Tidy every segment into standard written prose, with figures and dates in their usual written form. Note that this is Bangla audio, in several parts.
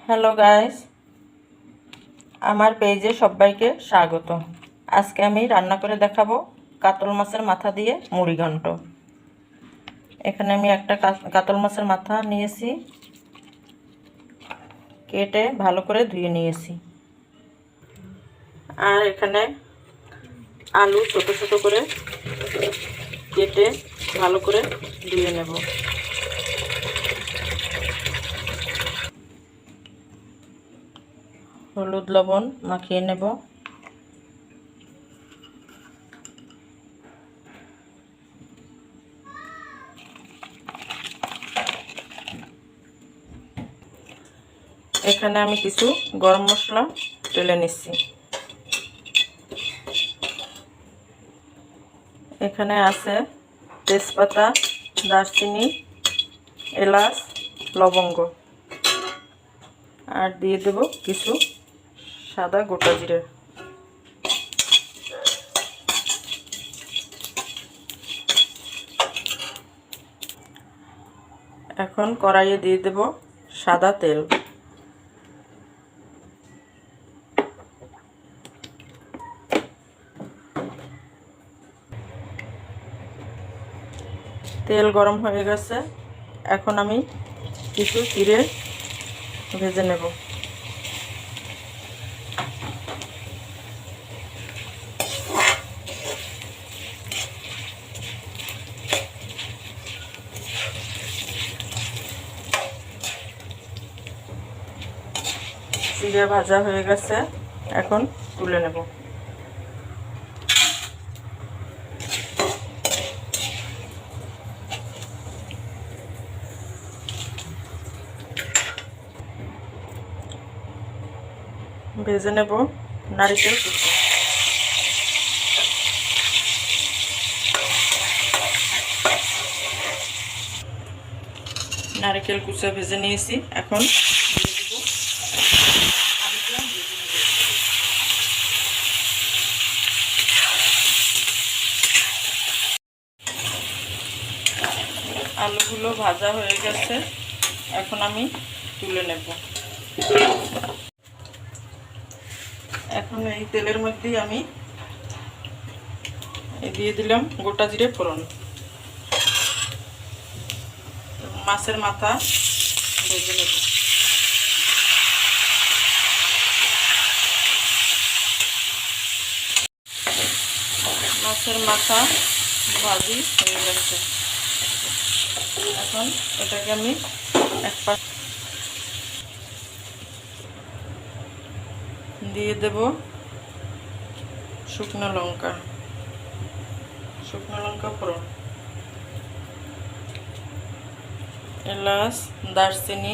হ্যালো গাইস, আমার পেজে সবাইকে স্বাগত। আজকে আমি রান্না করে দেখাবো কাতল মাছের মাথা দিয়ে মুড়ি ঘন্ট। এখানে আমি একটা কাতল মাছের মাথা নিয়েছি, কেটে ভালো করে ধুয়ে নিয়েছি। আর এখানে আলু ছোট ছোট করে কেটে ভালো করে ধুয়ে নেব। হলুদ লবণ মাখিয়ে নেব। এখানে আমি কিছু গরম মশলা তুলে নিচ্ছি। এখানে আছে তেজপাতা, দারচিনি, এলাচ, লবঙ্গ, আর দিয়ে দেব কিছু সাদা গোটা জিরে। এখন কড়াইয়ে দিয়ে দেব সাদা তেল। তেল গরম হয়ে গেছে, এখন আমি কিছু জিরে ভেজে নেব। জিরে ভাজা হয়ে গেছে, এখন তুলে নেব। ভেজে নেব নারকেল কুচি। নারকেল কুচি ভেজে নিয়েছি, এখন আলুগুলো ভাজা হয়ে গেছে, এখন আমি তুলে নেব। এখন এই তেলের মধ্যেই আমি দিয়ে দিলাম গোটা জিরে ফোড়ন, মাছের মাথা ভেজে নেব। মাছের মাথা ভাজি হয়ে গেছে, এখন এটাকে আমি এক পাশ দিয়ে দেব শুকনো লঙ্কা ফোড়ন, এলাচ, দারচিনি,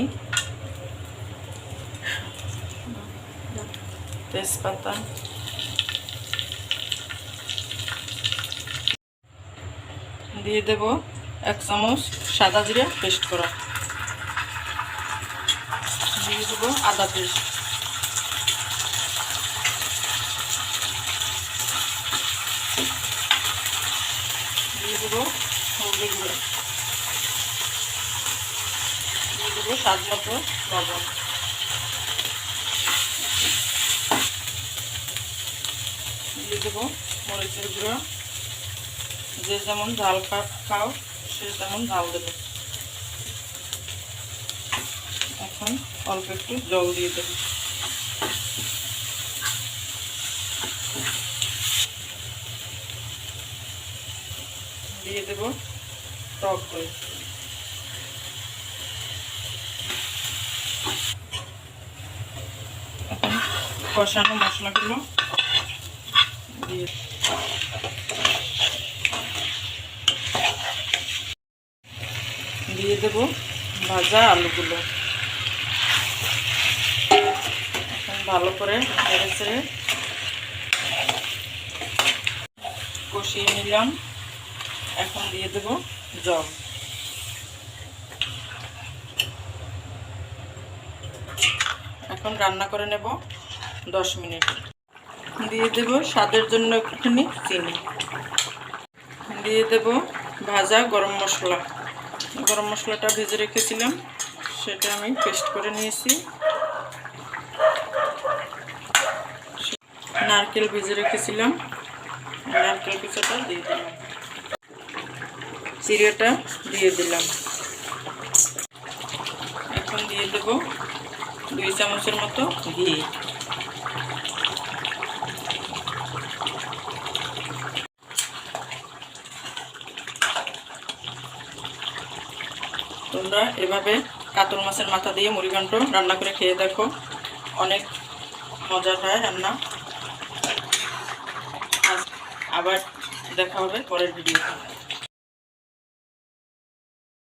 তেজপাতা, দিয়ে দেব 1 চামচ সাদা জিরে পেস্ট করা, দিয়ে দেব আদা পেস্ট, দিয়ে দেব হলুদ গুঁড়ো, দিয়ে দেব স্বাদ মতো লবণ, দিয়ে দেব মরিচের গুঁড়ো। যে যেমন ঝাল খাও সে তেমন ঝাল দেবে। এখন অল্প একটু জল দিয়ে দেব। দিয়ে দেব টক দই। এখন কষানো মশলাগুলো দিয়ে দেব ভাজা আলুগুলো। এখন ভালো করে নেড়ে চেড়ে কষিয়ে নিলাম, এখন দিয়ে দেব জল। এখন রান্না করে নেব 10 মিনিট। দিয়ে দেব স্বাদের জন্য একটুখানি চিনি, দিয়ে দেব ভাজা গরম মশলাটা ভেজে রেখেছিলাম, সেটা আমি পেস্ট করে নিয়েছি, নারকেল ভিজে রেখেছিলাম, নারকেল কিছুটা দিয়ে দিলাম, চিড়েটা দিয়ে দিলাম। এখন দিয়ে দেব 2 চামচের মতো ঘি। তোমরা এভাবে কাতল মাছের মাথা দিয়ে মুড়িঘণ্ট রান্না করে খেয়ে দেখো, অনেক মজার হয় রান্না। আবার দেখা হবে পরের ভিডিওতে।